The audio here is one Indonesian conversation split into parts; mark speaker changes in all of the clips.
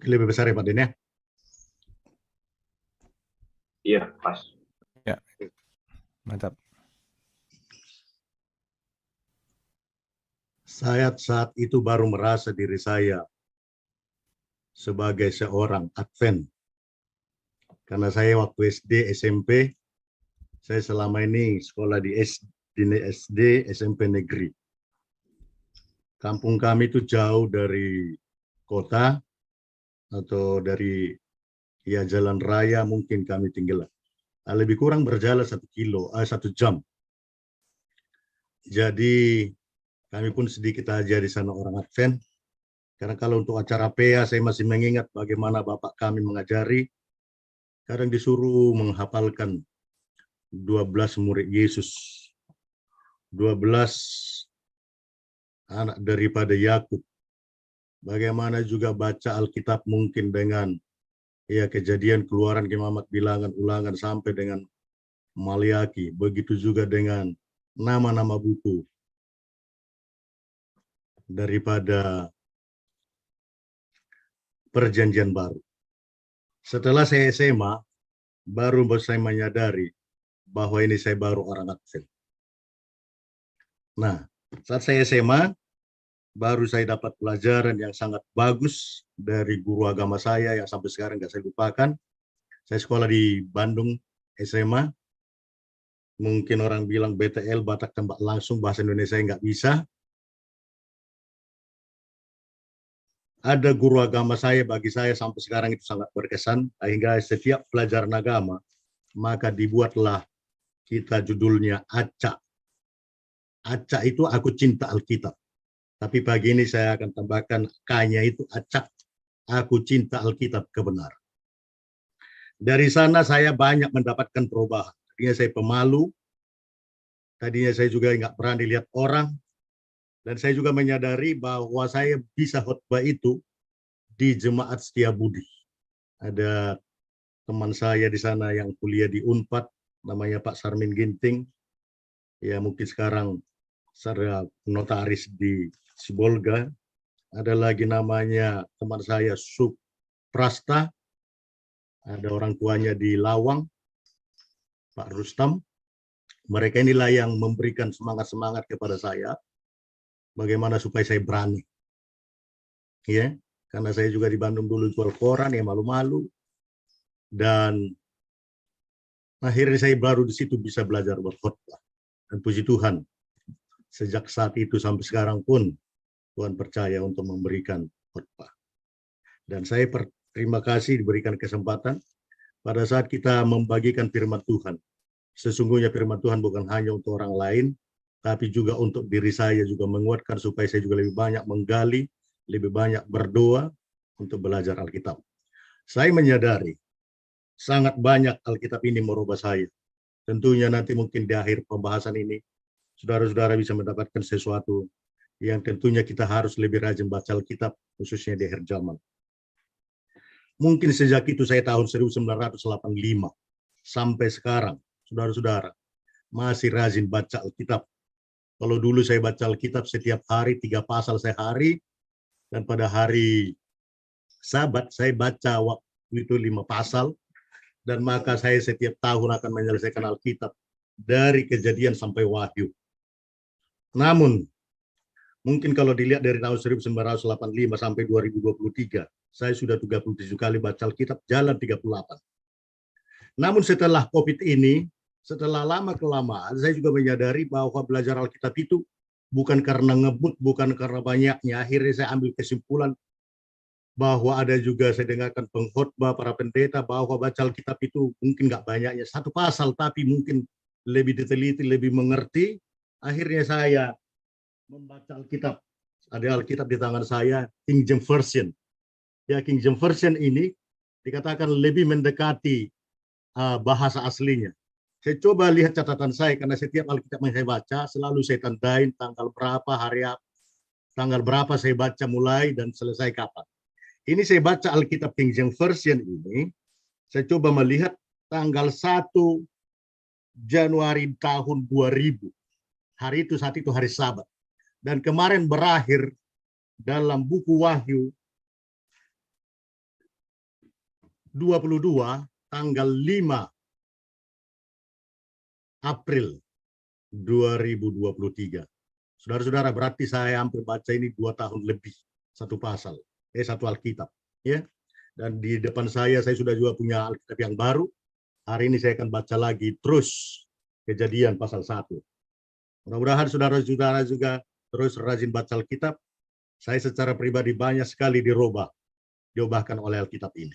Speaker 1: Lebih besar ya Pak Den ya?
Speaker 2: Iya, pas.
Speaker 3: Ya, mantap.
Speaker 1: Saya saat itu baru merasa diri saya sebagai seorang Advent. Karena saya waktu SD, SMP, saya selama ini sekolah di SD, SMP negeri. Kampung kami itu jauh dari kota atau dari jalan raya, mungkin kami tinggal lebih kurang berjalan 1 jam. Jadi kami pun sedikit aja di sana orang Advent. Karena kalau untuk acara PA saya masih mengingat bagaimana bapak kami mengajari. Kadang disuruh menghafalkan 12 murid Yesus. 12 anak daripada Yakub. Bagaimana juga baca Alkitab mungkin dengan Kejadian, Keluaran, Imamat, Bilangan, Ulangan sampai dengan Maliaki. Begitu juga dengan nama-nama buku daripada Perjanjian Baru. Setelah saya SMA, baru saya menyadari bahwa ini saya baru orang Advent. Nah, saat saya SMA, baru saya dapat pelajaran yang sangat bagus dari guru agama saya yang sampai sekarang nggak saya lupakan. Saya sekolah di Bandung SMA. Mungkin orang bilang BTL, Batak Tembak Langsung, bahasa Indonesia nggak bisa. Ada guru agama saya, bagi saya sampai sekarang itu sangat berkesan, sehingga setiap pelajaran agama, maka dibuatlah kita judulnya Acak. Acak itu aku cinta Alkitab. Tapi pagi ini saya akan tambahkan K-nya itu Acak, aku cinta Alkitab kebenaran. Dari sana saya banyak mendapatkan perubahan. Tadinya saya pemalu, tadinya saya juga nggak berani lihat orang, dan saya juga menyadari bahwa saya bisa khotbah itu di Jemaat Setiabudi. Ada teman saya di sana yang kuliah di Unpad, namanya Pak Sarmin Ginting. Ya mungkin sekarang saya notaris di Sibolga. Ada lagi namanya teman saya Suprasta. Ada orang tuanya di Lawang, Pak Rustam. Mereka inilah yang memberikan semangat-semangat kepada saya. Bagaimana supaya saya berani. Ya, karena saya juga di Bandung dulu jual koran, ya malu-malu. Dan akhirnya saya baru di situ bisa belajar berkhotbah. Dan puji Tuhan, sejak saat itu sampai sekarang pun Tuhan percaya untuk memberikan khotbah. Dan saya terima kasih diberikan kesempatan pada saat kita membagikan firman Tuhan. Sesungguhnya firman Tuhan bukan hanya untuk orang lain, tapi juga untuk diri saya juga menguatkan supaya saya juga lebih banyak menggali, lebih banyak berdoa untuk belajar Alkitab. Saya menyadari sangat banyak Alkitab ini merubah saya. Tentunya nanti mungkin di akhir pembahasan ini, saudara-saudara bisa mendapatkan sesuatu yang tentunya kita harus lebih rajin baca Alkitab, khususnya di akhir zaman. Mungkin sejak itu saya tahun 1985 sampai sekarang, saudara-saudara, masih rajin baca Alkitab. Kalau dulu saya baca Alkitab setiap hari 3 pasal sehari, dan pada hari Sabat saya baca waktu itu 5 pasal, dan maka saya setiap tahun akan menyelesaikan Alkitab dari Kejadian sampai Wahyu. Namun, mungkin kalau dilihat dari tahun 1985 sampai 2023, saya sudah 37 kali baca Alkitab, jalan 38. Namun setelah COVID ini, setelah lama-kelamaan, saya juga menyadari bahwa belajar Alkitab itu bukan karena ngebut, bukan karena banyaknya. Akhirnya saya ambil kesimpulan bahwa ada juga saya dengarkan pengkhotbah para pendeta bahwa baca Alkitab itu mungkin nggak banyaknya 1 pasal, tapi mungkin lebih diteliti, lebih mengerti. Akhirnya saya membaca Alkitab. Ada Alkitab di tangan saya, King James Version. Ya, King James Version ini dikatakan lebih mendekati bahasa aslinya. Saya coba lihat catatan saya, karena setiap Alkitab yang saya baca selalu saya tandain tanggal berapa, hari apa, tanggal berapa saya baca mulai dan selesai kapan. Ini saya baca Alkitab King James Version ini, saya coba melihat tanggal 1 Januari tahun 2000. Hari itu, saat itu hari Sabat. Dan kemarin berakhir dalam buku Wahyu 22 tanggal 5 April 2023. Saudara-saudara, berarti saya hampir baca ini 2 tahun lebih, satu pasal, satu Alkitab. Ya. Dan di depan saya sudah juga punya Alkitab yang baru. Hari ini saya akan baca lagi terus Kejadian pasal 1. Mudah-mudahan saudara-saudara juga terus rajin baca Alkitab. Saya secara pribadi banyak sekali diubahkan oleh Alkitab ini.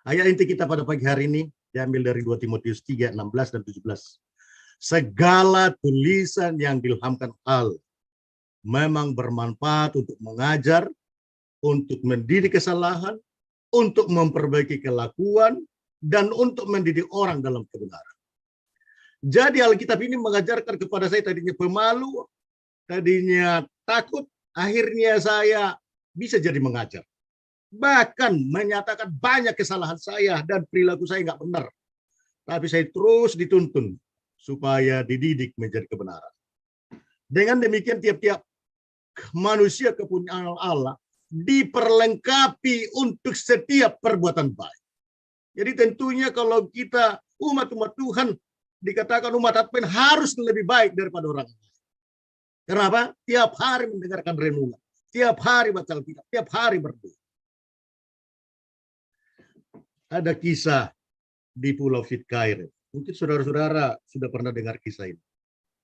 Speaker 1: Ayat inti kita pada pagi hari ini diambil dari 2 Timotius 3, 16 dan 17. Segala tulisan yang diilhamkan Allah memang bermanfaat untuk mengajar, untuk mendidik kesalahan, untuk memperbaiki kelakuan, dan untuk mendidik orang dalam kebenaran. Jadi Alkitab ini mengajarkan kepada saya tadinya pemalu, tadinya takut, akhirnya saya bisa jadi mengajar. Bahkan menyatakan banyak kesalahan saya dan perilaku saya nggak benar. Tapi saya terus dituntun supaya dididik menjadi kebenaran. Dengan demikian tiap-tiap manusia kepunyaan Allah diperlengkapi untuk setiap perbuatan baik. Jadi tentunya kalau kita umat-umat Tuhan dikatakan umat Advent harus lebih baik daripada orang lain. Kenapa? Tiap hari mendengarkan renungan, tiap hari baca Alkitab, tiap hari berdoa. Ada kisah di Pulau Pitcairn. Mungkin saudara-saudara sudah pernah dengar kisah ini.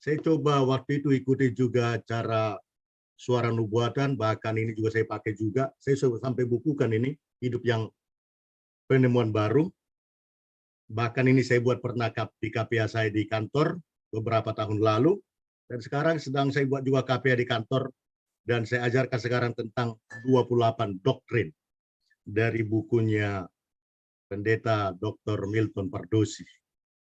Speaker 1: Saya coba waktu itu ikuti juga acara Suara Nubuatan, bahkan ini juga saya pakai juga. Saya sampai bukukan ini, Hidup yang Penemuan Baru. Bahkan ini saya buat pernah di KPA saya di kantor beberapa tahun lalu. Dan sekarang sedang saya buat juga KPA di kantor. Dan saya ajarkan sekarang tentang 28 doktrin dari bukunya Pendeta Dr. Milton Pardosi.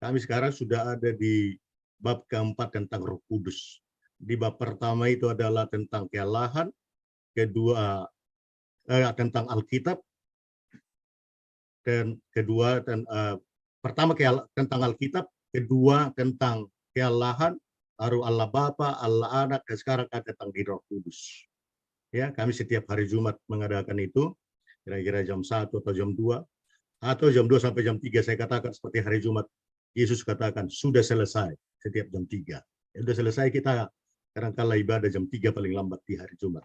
Speaker 1: Kami sekarang sudah ada di bab keempat tentang Roh Kudus. Di bab pertama itu adalah tentang kealahan, kedua tentang Alkitab, dan kedua pertama tentang Alkitab, kedua tentang kealahan, baru Allah Bapa, Allah Anak, dan sekarang tentang Roh Kudus. Ya, kami setiap hari Jumat mengadakan itu, kira-kira jam 1 atau jam 2. Atau jam 2 sampai jam 3 saya katakan seperti hari Jumat. Yesus katakan, sudah selesai setiap jam 3. Ya, sudah selesai, kita kadang-kala ibadah jam 3 paling lambat di hari Jumat.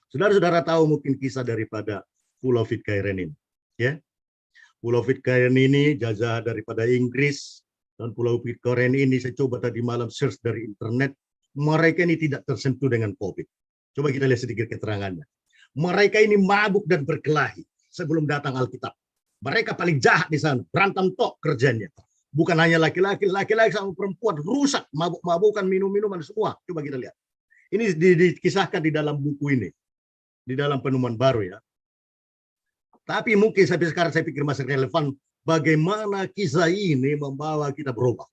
Speaker 1: Saudara-saudara tahu mungkin kisah daripada Pulau Pitcairn ini. Ya. Pulau Pitcairn ini jajah daripada Inggris. Dan Pulau Pitcairn ini saya coba tadi malam search dari internet. Mereka ini tidak tersentuh dengan COVID. Coba kita lihat sedikit keterangannya. Mereka ini mabuk dan berkelahi sebelum datang Alkitab. Mereka paling jahat di sana, berantem tok kerjanya. Bukan hanya laki-laki, laki-laki sama perempuan rusak, mabuk-mabukan, minum-minuman semua. Coba kita lihat. Ini dikisahkan di dalam buku ini, di dalam Penemuan Baru ya. Tapi mungkin sampai sekarang saya pikir masih relevan bagaimana kisah ini membawa kita berubah.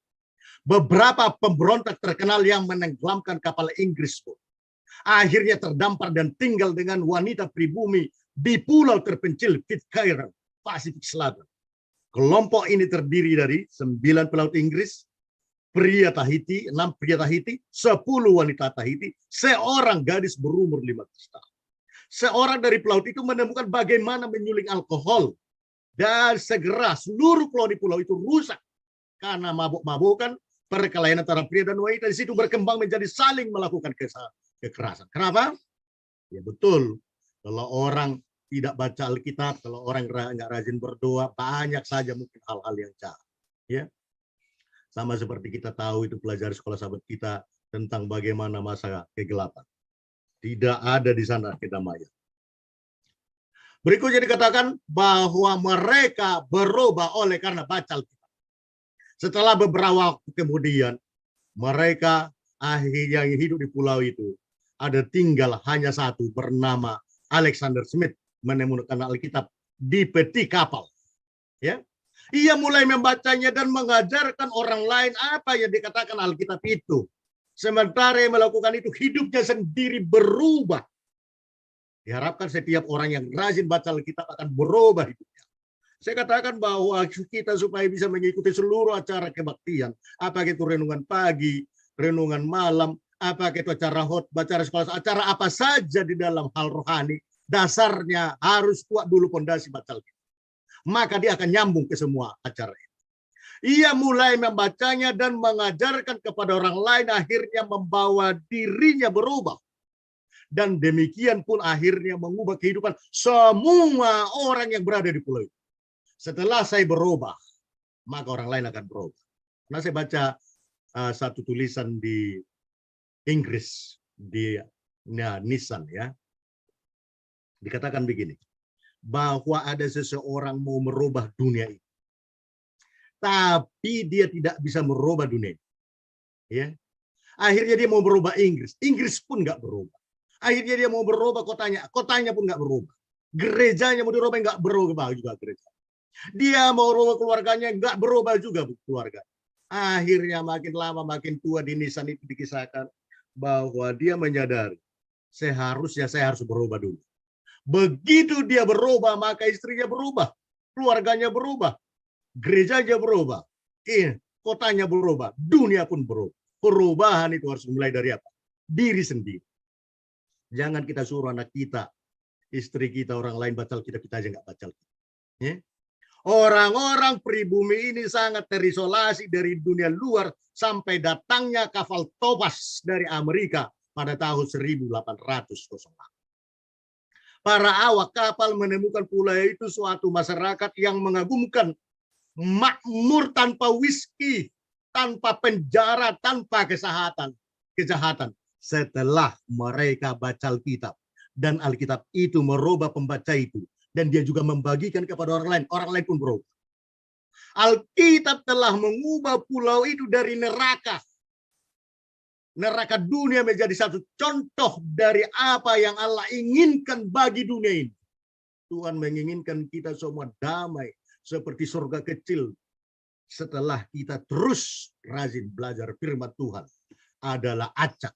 Speaker 1: Beberapa pemberontak terkenal yang menenggelamkan kapal Inggris pun akhirnya terdampar dan tinggal dengan wanita pribumi di pulau terpencil Pitcairn, Pasifik Selatan. Kelompok ini terdiri dari 9 pelaut Inggris, pria Tahiti, 6 pria Tahiti, 10 wanita Tahiti, seorang gadis berumur 15 tahun. Seorang dari pelaut itu menemukan bagaimana menyuling alkohol, dan segera seluruh pulau di pulau itu rusak karena mabuk-mabukan, perkelahian antara pria dan wanita di situ berkembang menjadi saling melakukan kekerasan. Kenapa? Ya betul, kalau orang tidak baca Alkitab, kalau orang nggak rajin berdoa, banyak saja mungkin hal-hal yang jahat. Ya, sama seperti kita tahu itu pelajari sekolah sahabat kita tentang bagaimana masa kegelapan. Tidak ada di sana kedamaian. Berikutnya dikatakan bahwa mereka berubah oleh karena baca Alkitab. Setelah beberapa waktu kemudian, mereka akhirnya yang hidup di pulau itu ada tinggal hanya satu bernama Alexander Smith menemukan Alkitab di peti kapal. Ya, ia mulai membacanya dan mengajarkan orang lain apa yang dikatakan Alkitab itu. Sementara yang melakukan itu hidupnya sendiri berubah. Diharapkan setiap orang yang rajin baca Alkitab akan berubah hidupnya. Saya katakan bahwa kita supaya bisa mengikuti seluruh acara kebaktian, apakah itu renungan pagi, renungan malam, apakah itu acara khotbah, acara sekolah, acara apa saja di dalam hal rohani, dasarnya harus kuat dulu pondasi baca Alkitab. maka dia akan nyambung ke semua acara itu. Ia mulai membacanya dan mengajarkan kepada orang lain, akhirnya membawa dirinya berubah. Dan demikian pun akhirnya mengubah kehidupan semua orang yang berada di pulau itu. Setelah saya berubah, maka orang lain akan berubah. Nah, saya baca satu tulisan di Inggris, di Nissan ya. Dikatakan begini, bahwa ada seseorang mau merubah dunia ini, tapi dia tidak bisa merubah dunia ini. Ya. Akhirnya dia mau berubah Inggris, Inggris pun nggak berubah. Akhirnya dia mau berubah kotanya, kotanya pun nggak berubah. Gerejanya mau dirubah, nggak berubah juga gereja. Dia mau berubah keluarganya, nggak berubah juga keluarga. Akhirnya makin lama makin tua di Nissan itu dikisahkan bahwa dia menyadari seharusnya saya harus berubah dulu. Begitu dia berubah, maka istrinya berubah, keluarganya berubah, gerejanya berubah, kotanya berubah, dunia pun berubah. Perubahan itu harus mulai dari apa? Diri sendiri. Jangan kita suruh anak kita, istri kita, orang lain bacal kita, kita aja nggak bacal. Ya? Orang-orang pribumi ini sangat terisolasi dari dunia luar sampai datangnya kapal Topaz dari Amerika pada tahun 1808. Para awak kapal menemukan pulau itu suatu masyarakat yang mengagumkan, makmur tanpa whisky, tanpa penjara, tanpa kejahatan. Setelah mereka baca Alkitab, dan Alkitab itu merubah pembaca itu, dan dia juga membagikan kepada orang lain pun berubah. Alkitab telah mengubah pulau itu dari neraka dunia menjadi satu contoh dari apa yang Allah inginkan bagi dunia ini. Tuhan menginginkan kita semua damai seperti surga kecil setelah kita terus rajin belajar firman Tuhan. Adalah acak.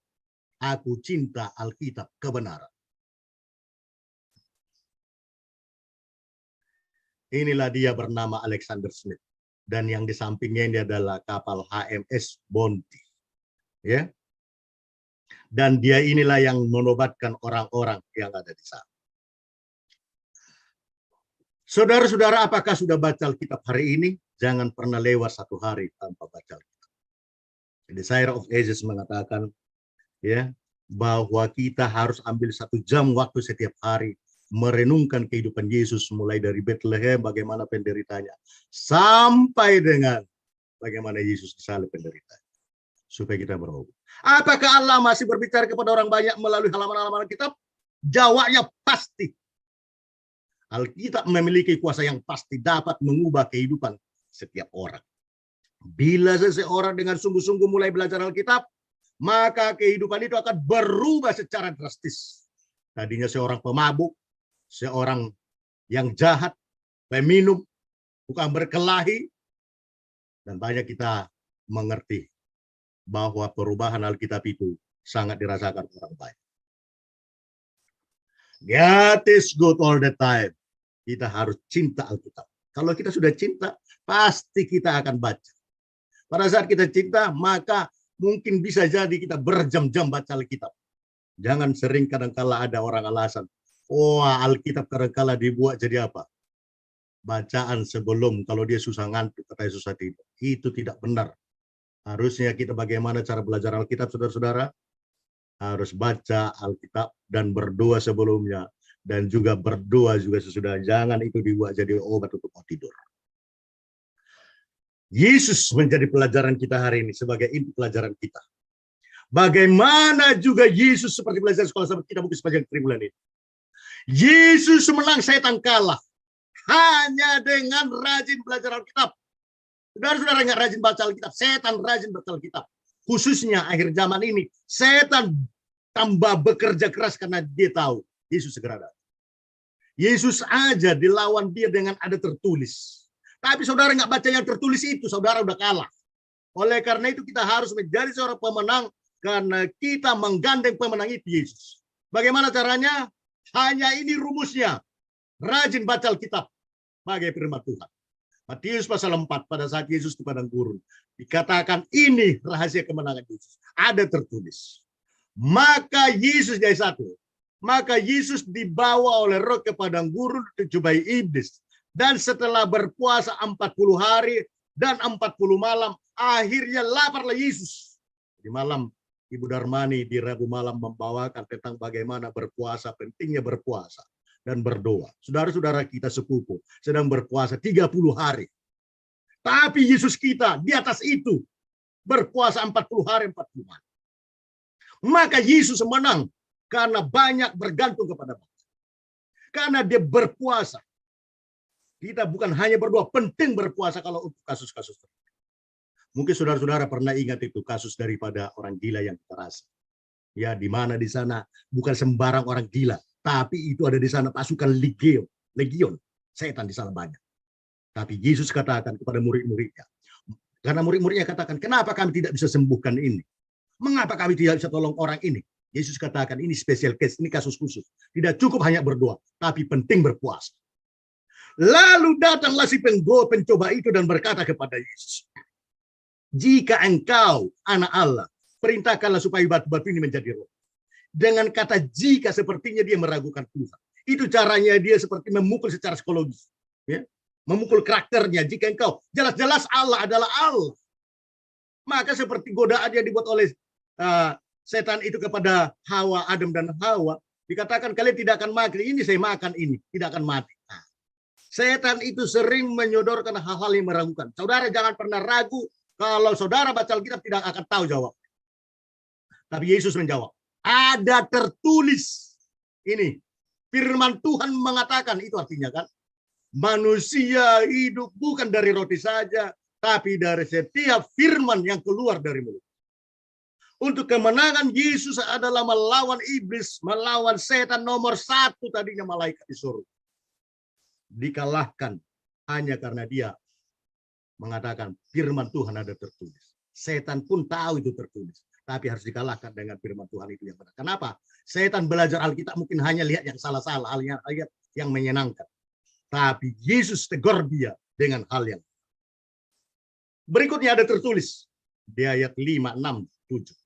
Speaker 1: Aku cinta Alkitab kebenaran. Inilah dia bernama Alexander Smith. Dan yang di sampingnya ini adalah kapal HMS Bounty. Ya. Dan dia inilah yang menobatkan orang-orang yang ada di sana. Saudara-saudara, apakah sudah baca Alkitab hari ini? Jangan pernah lewat satu hari tanpa baca Alkitab. The Desire of Ages mengatakan, ya, bahwa kita harus ambil 1 jam waktu setiap hari merenungkan kehidupan Yesus mulai dari Bethlehem, bagaimana penderitanya, sampai dengan bagaimana Yesus disalib penderitanya, supaya kita berubah. Apakah Allah masih berbicara kepada orang banyak melalui halaman-halaman Alkitab? Jawabnya pasti. Alkitab memiliki kuasa yang pasti dapat mengubah kehidupan setiap orang. Bila seseorang dengan sungguh-sungguh mulai belajar Alkitab, maka kehidupan itu akan berubah secara drastis. Tadinya seorang pemabuk, seorang yang jahat, peminum, bukan berkelahi, dan banyak kita mengerti bahwa perubahan Alkitab itu sangat dirasakan orang banyak. God is good all the time. Kita harus cinta Alkitab. Kalau kita sudah cinta, pasti kita akan baca. Pada saat kita cinta, maka mungkin bisa jadi kita berjam-jam baca Alkitab. Jangan sering kadang-kala ada orang alasan, wah Alkitab kadang-kala dibuat jadi apa? Bacaan sebelum, kalau dia susah ngantuk, katanya susah tidur. Itu tidak benar. Harusnya kita bagaimana cara belajar Alkitab, saudara-saudara? Harus baca Alkitab dan berdoa sebelumnya. Dan juga berdoa juga sesudah. Jangan itu dibuat jadi obat untuk tidur. Yesus menjadi pelajaran kita hari ini sebagai inti pelajaran kita. Bagaimana juga Yesus seperti belajar sekolah sahabat kita mungkin sepanjang tribulan ini. Yesus menang, setan kalah. Hanya dengan rajin belajar Alkitab. Saudara-saudara nggak rajin baca Alkitab, setan rajin baca Alkitab. Khususnya akhir zaman ini, setan tambah bekerja keras karena dia tahu Yesus segera datang. Yesus aja dilawan dia dengan ada tertulis. Tapi saudara nggak baca yang tertulis itu, saudara udah kalah. Oleh karena itu kita harus menjadi seorang pemenang karena kita menggandeng pemenang itu Yesus. Bagaimana caranya? Hanya ini rumusnya. Rajin baca Alkitab sebagai firman Tuhan. Matius pasal 4 pada saat Yesus di padang gurun dikatakan ini rahasia kemenangan Yesus. Ada tertulis. Maka Yesus jadi satu. Maka Yesus dibawa oleh Roh ke padang gurun dijumpai iblis. Dan setelah berpuasa 40 hari dan 40 malam, akhirnya laparlah Yesus. Di malam, Ibu Darmani di Rabu malam membawakan tentang bagaimana berpuasa, pentingnya berpuasa dan berdoa. Saudara-saudara kita sepupu sedang berpuasa 30 hari. Tapi Yesus kita di atas itu berpuasa 40 hari, 40 malam. Maka Yesus menang karena banyak bergantung kepada Bapa. Karena dia berpuasa. Kita bukan hanya berdoa, penting berpuasa kalau untuk kasus-kasus tertentu. Mungkin saudara-saudara pernah ingat itu kasus daripada orang gila yang terasa. Ya, di mana di sana bukan sembarang orang gila, tapi itu ada di sana pasukan legion. Setan di sana banyak. Tapi Yesus katakan kepada murid-muridnya, karena murid-muridnya katakan, kenapa kami tidak bisa sembuhkan ini? Mengapa kami tidak bisa tolong orang ini? Yesus katakan, ini special case, ini kasus khusus. Tidak cukup hanya berdoa, tapi penting berpuasa. Lalu datanglah si pencoba itu dan berkata kepada Yesus, jika engkau anak Allah, perintahkanlah supaya batu-batu ini menjadi roh. Dengan kata jika, sepertinya dia meragukan Tuhan. Itu caranya dia seperti memukul secara psikologis. Ya? Memukul karakternya. Jika engkau, jelas-jelas Allah adalah Allah. Maka seperti godaan yang dibuat oleh setan itu kepada Hawa, Adam dan Hawa, dikatakan kalian tidak akan mati. Ini saya makan ini, tidak akan mati. Nah, setan itu sering menyodorkan hal-hal yang meragukan. Saudara jangan pernah ragu. Kalau saudara baca Alkitab tidak akan tahu jawab. Tapi Yesus menjawab, ada tertulis. Ini firman Tuhan mengatakan, itu artinya kan, manusia hidup bukan dari roti saja, tapi dari setiap firman yang keluar dari mulut. Untuk kemenangan Yesus adalah melawan iblis, melawan setan nomor 1 tadinya malaikat di surga. Dikalahkan hanya karena dia mengatakan firman Tuhan ada tertulis. Setan pun tahu itu tertulis, tapi harus dikalahkan dengan firman Tuhan itu yang benar. Kenapa? Setan belajar Alkitab mungkin hanya lihat yang salah-salah, lihat yang menyenangkan. Tapi Yesus tegur dia dengan hal yang berikutnya ada tertulis di ayat 5, 6, 7.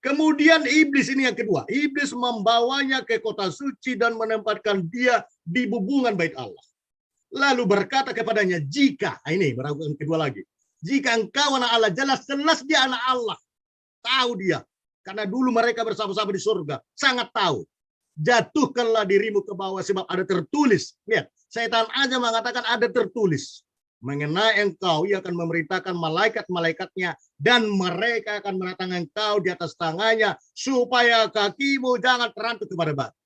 Speaker 1: Kemudian iblis ini yang kedua. Iblis membawanya ke kota suci dan menempatkan dia di bubungan bait Allah. Lalu berkata kepadanya, jika, ini meragukan kedua lagi. Jika engkau anak Allah, jelas-jelas dia anak Allah. Tahu dia. Karena dulu mereka bersama-sama di surga. Sangat tahu. Jatuhkanlah dirimu ke bawah sebab ada tertulis. Lihat, setan aja mengatakan ada tertulis. Mengenai engkau, ia akan memerintahkan malaikat-malaikatnya dan mereka akan menatang engkau di atas tangannya supaya kakimu jangan terantuk kepada batu.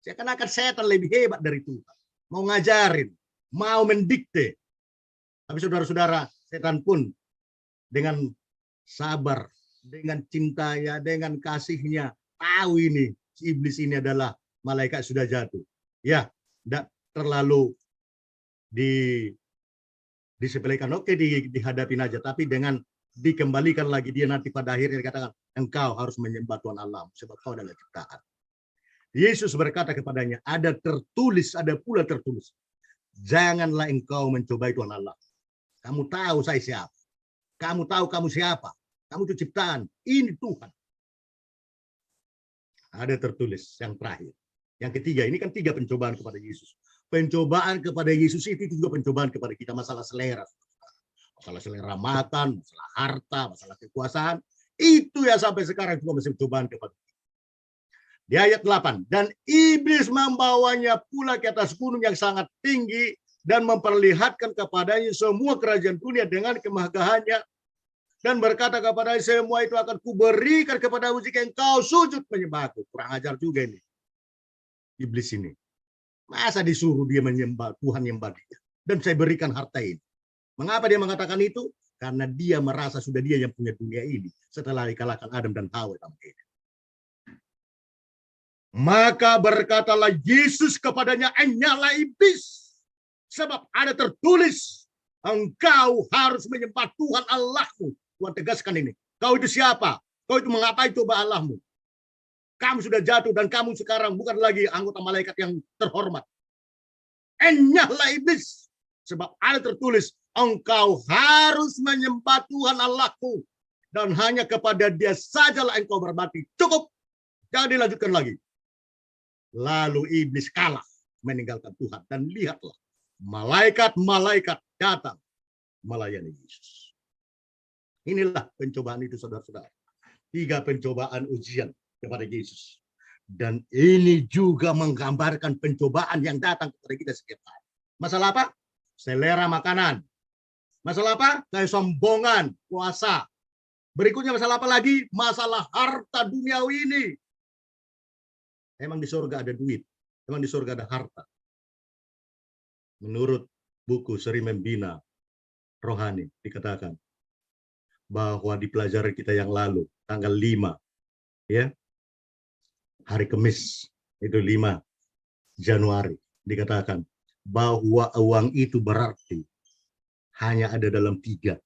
Speaker 1: Seakan-akan setan lebih hebat dari Tuhan. Mau ngajarin, mau mendikte. Tapi saudara-saudara, setan pun dengan sabar, dengan cintanya, dengan kasihnya, tahu ini, si iblis ini adalah malaikat sudah jatuh. Ya, tidak terlalu disepelekan, oke dihadapin aja, tapi dengan dikembalikan lagi dia nanti pada akhirnya dikatakan, engkau harus menyembah Tuhan Allah, sebab kau adalah ciptaan. Yesus berkata kepadanya, ada tertulis, ada pula tertulis. Janganlah engkau mencobai Tuhan Allah. Kamu tahu saya siapa. Kamu tahu kamu siapa. Kamu itu ciptaan. Ini Tuhan. Ada tertulis yang terakhir. Yang ketiga, ini kan 3 pencobaan kepada Yesus. Pencobaan kepada Yesus itu juga pencobaan kepada kita. Masalah selera. Masalah selera makan, masalah harta, masalah kekuasaan. Itu yang sampai sekarang juga masih pencobaan kepada kita. Di ayat 8, dan iblis membawanya pula ke atas gunung yang sangat tinggi dan memperlihatkan kepadanya semua kerajaan dunia dengan kemegahannya dan berkata kepadanya, semua itu akan kuberikan kepadamu jika engkau sujud menyembahku. Kurang ajar juga ini. Iblis ini. Masa disuruh dia menyembah Tuhan, menyembah dia. Dan saya berikan harta ini. Mengapa dia mengatakan itu? Karena dia merasa sudah dia yang punya dunia ini setelah dikalahkan Adam dan Hawa. Maka berkatalah Yesus kepadanya, enyahlah iblis, sebab ada tertulis, engkau harus menyembah Tuhan Allahmu. Tuhan tegaskan ini. Kau itu siapa? Kau itu mengapai coba Allahmu? Kamu sudah jatuh dan kamu sekarang bukan lagi anggota malaikat yang terhormat. Enyahlah iblis, sebab ada tertulis, engkau harus menyembah Tuhan Allahmu, dan hanya kepada dia sajalah engkau berbakti. Cukup, jangan dilanjutkan lagi. Lalu iblis kalah meninggalkan Tuhan. Dan lihatlah, malaikat-malaikat datang melayani Yesus. Inilah pencobaan itu, saudara-saudara. 3 pencobaan ujian kepada Yesus. Dan ini juga menggambarkan pencobaan yang datang kepada kita setiap hari. Masalah apa? Selera makanan. Masalah apa? Kesombongan, kuasa. Berikutnya masalah apa lagi? Masalah harta duniawi ini. Emang di surga ada duit? Emang di surga ada harta? Menurut buku Seri Membina Rohani dikatakan bahwa di pelajaran kita yang lalu, tanggal 5, ya, hari Kamis, itu 5 Januari, dikatakan bahwa uang itu berarti hanya ada dalam 3.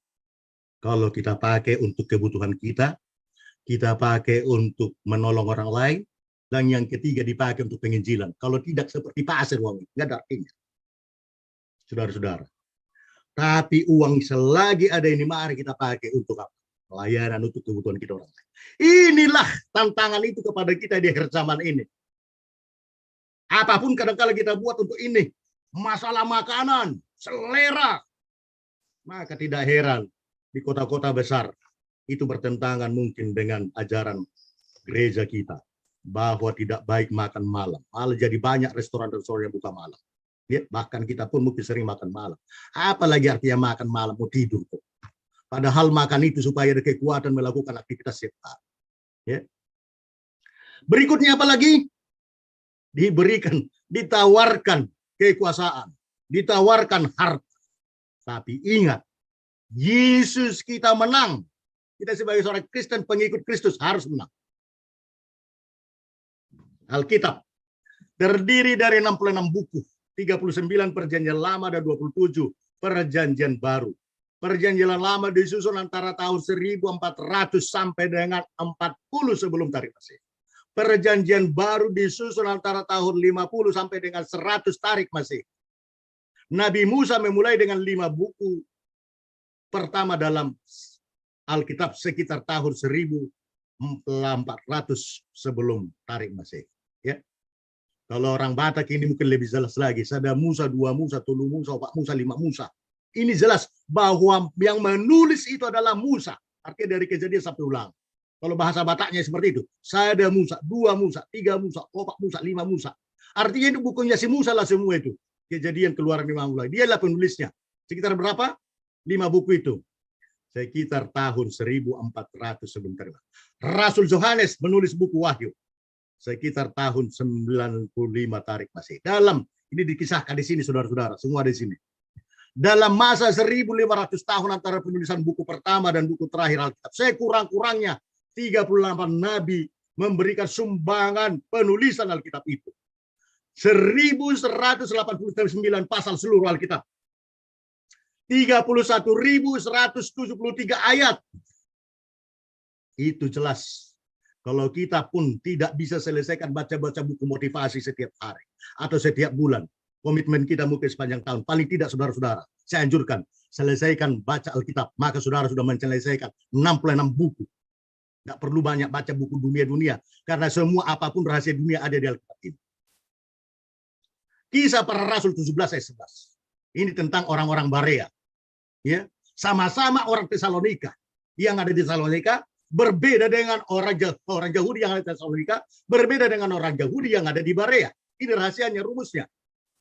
Speaker 1: Kalau kita pakai untuk kebutuhan kita pakai untuk menolong orang lain, dan yang ketiga dipakai untuk penginjilan. Kalau tidak seperti pasir uang itu, nggak ada artinya. Saudara-saudara. Tapi uang selagi ada ini, mari kita pakai untuk apa? Pelayanan, untuk kebutuhan kita orang lain. Inilah tantangan itu kepada kita di akhir zaman ini. Apapun kadang-kadang kita buat untuk ini, masalah makanan, selera, maka tidak heran di kota-kota besar itu bertentangan mungkin dengan ajaran gereja kita bahwa tidak baik makan malam. Malah jadi banyak restoran-restoran yang buka malam. Ya, bahkan kita pun mungkin sering makan malam. Apalagi artinya makan malam, mau tidur kok. Padahal makan itu supaya ada kekuatan melakukan aktivitas setiap hari. Ya. Berikutnya apa lagi? Diberikan, ditawarkan kekuasaan, ditawarkan harta. Tapi ingat, Yesus kita menang. Kita sebagai seorang Kristen, pengikut Kristus harus menang. Alkitab terdiri dari 66 buku, 39 perjanjian lama dan 27 perjanjian baru. Perjanjian lama disusun antara tahun 1400 sampai dengan 40 sebelum tarik Masehi. Perjanjian baru disusun antara tahun 50 sampai dengan 100 tarik Masehi. Nabi Musa memulai dengan 5 buku pertama dalam Alkitab sekitar tahun 1400 sebelum tarik Masehi. Ya. Kalau orang Batak ini mungkin lebih jelas lagi. Ada Musa, 2 Musa, 3 Musa, 4 Musa, 5 Musa. Ini jelas bahwa yang menulis itu adalah Musa. Artinya dari Kejadian sampai Ulangan. Kalau bahasa Bataknya seperti itu. Ada Musa, 2 Musa, 3 Musa, 4 Musa, 5 Musa. Artinya itu bukunya si Musa lah semua itu. Kejadian, Keluaran, Imam. Dia lah penulisnya. Sekitar berapa? 5 buku itu. Sekitar tahun 1400 sebelum tarik Masehi. Rasul Yohanes menulis buku Wahyu. Sekitar tahun 95 tarik Masehi. Dalam ini dikisahkan di sini, saudara-saudara, semua di sini. Dalam masa 1500 tahun antara penulisan buku pertama dan buku terakhir Alkitab, sekurang-kurangnya 38 nabi memberikan sumbangan penulisan Alkitab itu. 1189 pasal seluruh Alkitab. 31.173 ayat. Itu jelas. Kalau kita pun tidak bisa selesaikan baca-baca buku motivasi setiap hari atau setiap bulan, komitmen kita mungkin sepanjang tahun, paling tidak saudara-saudara, saya anjurkan, selesaikan baca Alkitab, maka saudara sudah menyelesaikan 66 buku. Nggak perlu banyak baca buku dunia-dunia, karena semua apapun rahasia dunia ada di Alkitab ini. Kisah Para Rasul 17 ayat 11. Ini tentang orang-orang Barea. Ya, sama-sama orang Tesalonika. Yang ada di Tesalonika berbeda dengan orang Yahudi yang ada di Tesalonika, berbeda dengan orang Yahudi yang ada di Barea. Ini rahasianya, rumusnya.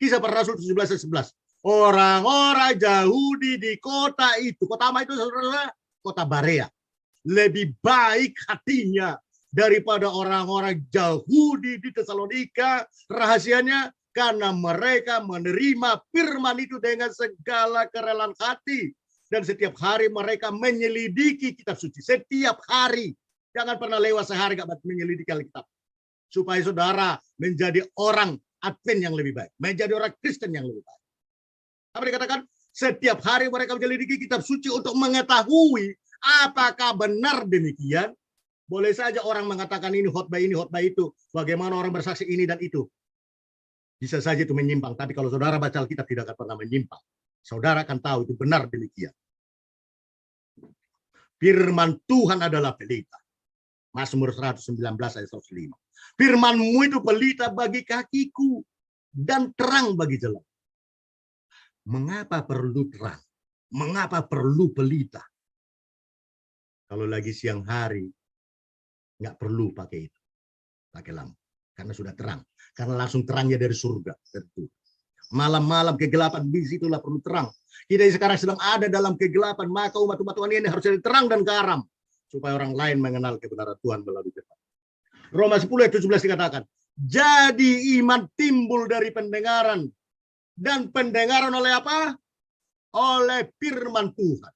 Speaker 1: Kisah Para Rasul 17 ayat 11. Orang-orang Yahudi di kota itu, kota apa itu saudara? Kota Barea. Lebih baik hatinya daripada orang-orang Yahudi di Tesalonika. Rahasianya karena mereka menerima firman itu dengan segala kerelaan hati. Dan setiap hari mereka menyelidiki kitab suci. Setiap hari. Jangan pernah lewat sehari gak menyelidiki Alkitab. Supaya saudara menjadi orang Advent yang lebih baik. Menjadi orang Kristen yang lebih baik. Apa dikatakan? Setiap hari mereka menyelidiki kitab suci untuk mengetahui apakah benar demikian. Boleh saja orang mengatakan ini khotbah itu. Bagaimana orang bersaksi ini dan itu. Bisa saja itu menyimpang. Tapi kalau saudara baca Alkitab tidak akan pernah menyimpang. Saudara akan tahu itu benar demikian. Firman Tuhan adalah pelita. Mazmur 119 ayat 105. Firman-Mu itu pelita bagi kakiku dan terang bagi jalan. Mengapa perlu terang? Mengapa perlu pelita? Kalau lagi siang hari, nggak perlu pakai itu, pakai lampu. Karena sudah terang. Karena langsung terangnya dari surga. Tentu. Malam-malam kegelapan, di situlah perlu terang. Kita sekarang sedang ada dalam kegelapan, maka umat-umat Tuhan ini harus jadi terang dan garam. Supaya orang lain mengenal kebenaran Tuhan melalui firman. Roma 10 ayat 17 dikatakan, jadi iman timbul dari pendengaran. Dan pendengaran oleh apa? Oleh firman Tuhan.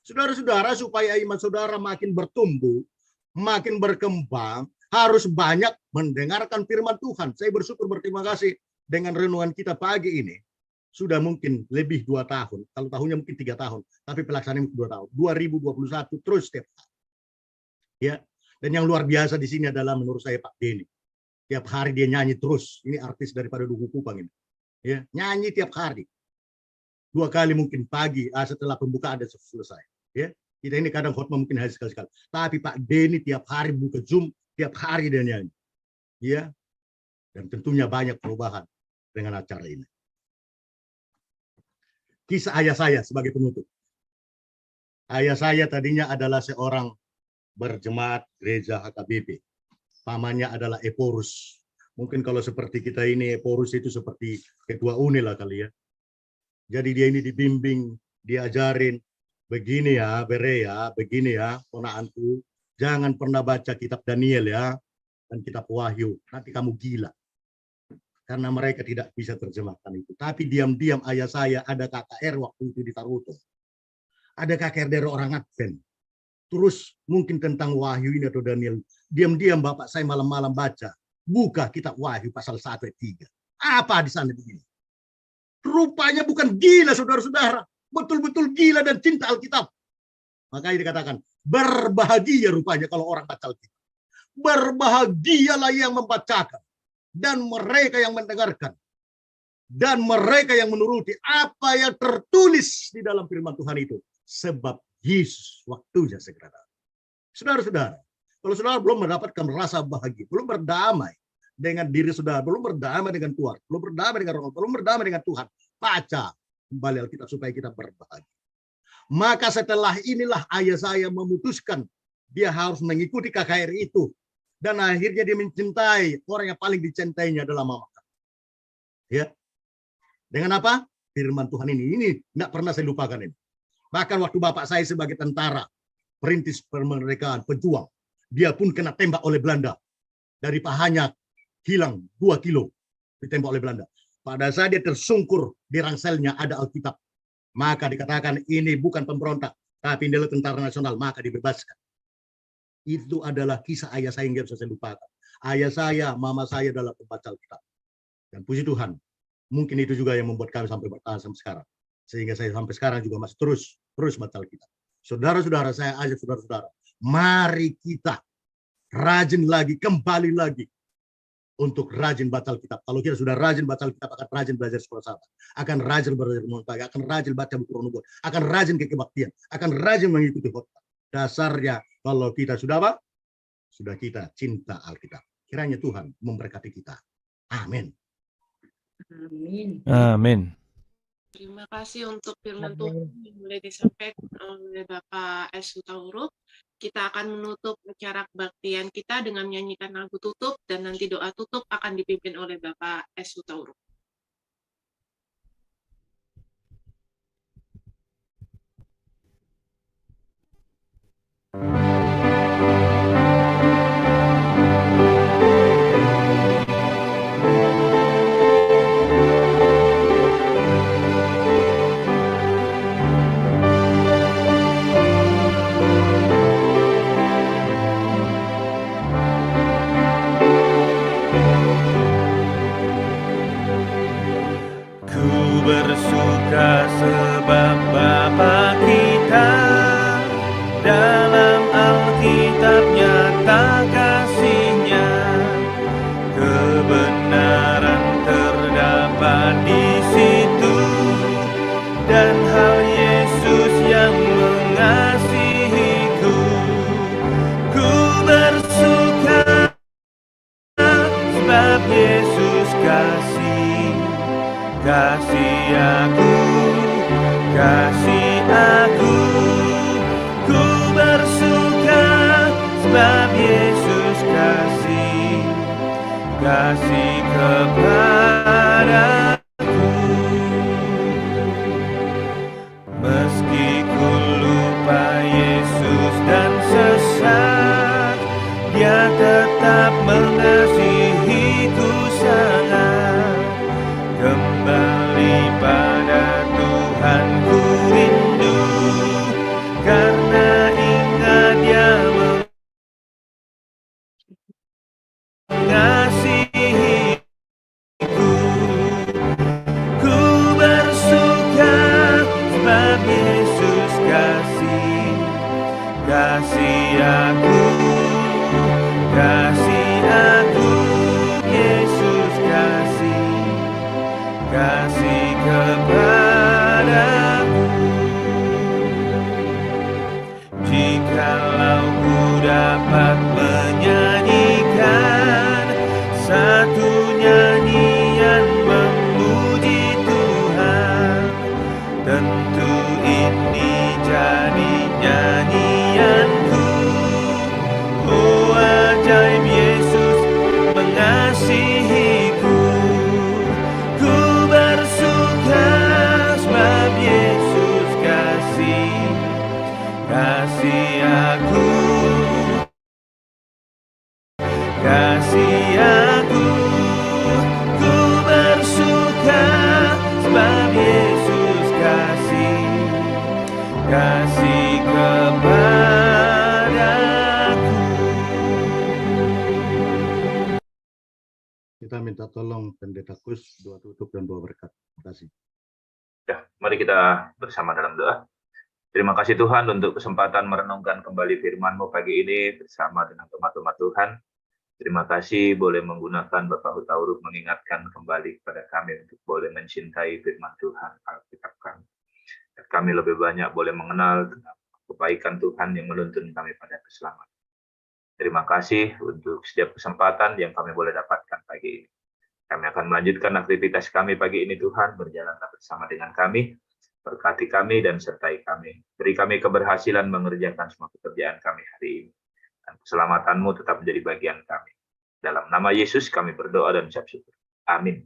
Speaker 1: Saudara-saudara, supaya iman saudara makin bertumbuh, makin berkembang, harus banyak mendengarkan firman Tuhan. Saya bersyukur, berterima kasih dengan renungan kita pagi ini. Sudah mungkin lebih 2 tahun. Kalau tahunnya mungkin 3 tahun. Tapi pelaksanaannya 2 tahun. 2021 terus setiap hari. Ya. Dan yang luar biasa di sini adalah menurut saya Pak Denny. Tiap hari dia nyanyi terus. Ini artis daripada Duku Kupang ini. Ya, nyanyi tiap hari. 2 kali mungkin pagi setelah pembukaan dan selesai. Ya. Kita ini kadang khotbah mungkin hanya sekali-sekali. Tapi Pak Denny tiap hari buka Zoom, tiap hari dia nyanyi. Ya. Dan tentunya banyak perubahan dengan acara ini. Kisah ayah saya sebagai penutup. Ayah saya tadinya adalah seorang berjemaat gereja HKBP. Pamannya adalah Eporus. Mungkin kalau seperti kita ini, Eporus itu seperti ketua UNI lah kali ya. Jadi dia ini dibimbing, diajarin, begini ya, Berea, begini ya, ponaanku. Jangan pernah baca kitab Daniel ya, dan kitab Wahyu. Nanti kamu gila. Karena mereka tidak bisa terjemahkan itu. Tapi diam-diam ayah saya ada KKR waktu itu di Taruto. Ada KKR dari orang Advent. Terus mungkin tentang Wahyu ini atau Daniel. Diam-diam bapak saya malam-malam baca. Buka kitab Wahyu pasal 1 ayat 3. Apa di sana begini? Rupanya bukan gila saudara-saudara. Betul-betul gila dan cinta Alkitab. Makanya dikatakan, berbahagia rupanya kalau orang baca Alkitab. Berbahagialah yang membacakan. Dan mereka yang mendengarkan. Dan mereka yang menuruti apa yang tertulis di dalam firman Tuhan itu. Sebab Yesus waktunya segera datang. Saudara-saudara, kalau saudara belum mendapatkan rasa bahagia, belum berdamai dengan diri saudara, belum berdamai dengan Tuhan, belum berdamai dengan Roh, belum berdamai dengan Tuhan, baca kembali Alkitab supaya kita berbahagia. Maka setelah inilah ayah saya memutuskan dia harus mengikuti KKR itu. Dan akhirnya dia mencintai, orang yang paling dicintainya adalah mama. Ya. Dengan apa? Firman Tuhan ini nggak pernah saya lupakan ini. Bahkan waktu bapak saya sebagai tentara, perintis kemerdekaan, pejuang, dia pun kena tembak oleh Belanda. Dari pahanya hilang 2 kilo ditembak oleh Belanda. Pada saat dia tersungkur di rangselnya ada Alkitab. Maka dikatakan ini bukan pemberontak, tapi ini adalah tentara nasional, maka dibebaskan. Itu adalah kisah ayah saya yang tidak bisa saya lupakan. Ayah saya, mama saya adalah pembaca Alkitab. Dan puji Tuhan, mungkin itu juga yang membuat kami sampai bertahan sampai sekarang. Sehingga saya sampai sekarang juga masih terus baca Alkitab. Saudara-saudara, saya ajak saudara-saudara, mari kita rajin lagi, kembali lagi untuk rajin baca Alkitab. Kalau kita sudah rajin baca Alkitab, akan rajin belajar sekolah sahabat, akan rajin belajar pagi, akan rajin baca buku Roh, akan rajin ke kebaktian, akan rajin mengikuti khotbah. Dasarnya kalau kita sudah apa? Sudah kita cinta Alkitab. Kiranya Tuhan memberkati kita. Amin.
Speaker 4: Amin.
Speaker 3: Amin.
Speaker 5: Terima kasih untuk firman Tuhan yang boleh disampaikan oleh Bapak S. Hutauruk. Kita akan menutup acara kebaktian kita dengan menyanyikan lagu tutup dan nanti doa tutup akan dipimpin oleh Bapak S. Hutauruk.
Speaker 3: Bersuka sebab Bapa kita dalam Alkitab nyata kasih-Nya, kebenaran terdapat di situ dan hal Yesus yang mengasihiku. Ku bersuka sebab Yesus kasih aku kasih aku. Ku bersuka sebab Yesus kasih kepadaku. Meski ku lupa Yesus dan sesat, Dia tetap mengasihiku sangat. Kembali pada Tuhan ku rindu, karena ingat Dia mengasihiku. Ku bersuka sebab Yesus kasih aku, Yesus kasih kepadaku. Jikalau ku dapat menyanyikan satu nyanyian memuji Tuhan, tentu ini jadi nyanyianku. Oh, ajaib Yesus mengasihiku. Ku bersuka sebab Yesus kasih aku, ku bersuka sebab Yesus kasih kepadaku.
Speaker 1: Kita minta tolong Pendeta Kus, doa tutup dan doa berkat. Terima kasih.
Speaker 2: Ya, mari kita bersama dalam doa. Terima kasih Tuhan untuk kesempatan merenungkan kembali firman-Mu pagi ini bersama dengan teman-teman Tuhan. Terima kasih boleh menggunakan Bapak Hutauruk mengingatkan kembali kepada kami untuk boleh mencintai firman Tuhan, Alkitab kami. Dan kami lebih banyak boleh mengenal tentang kebaikan Tuhan yang menuntun kami pada keselamatan. Terima kasih untuk setiap kesempatan yang kami boleh dapatkan pagi ini. Kami akan melanjutkan aktivitas kami pagi ini Tuhan, berjalanlah bersama dengan kami. Berkati kami dan sertai kami. Beri kami keberhasilan mengerjakan semua pekerjaan kami hari ini. Dan keselamatan-Mu tetap menjadi bagian kami. Dalam nama Yesus kami berdoa dan ucap syukur. Amin.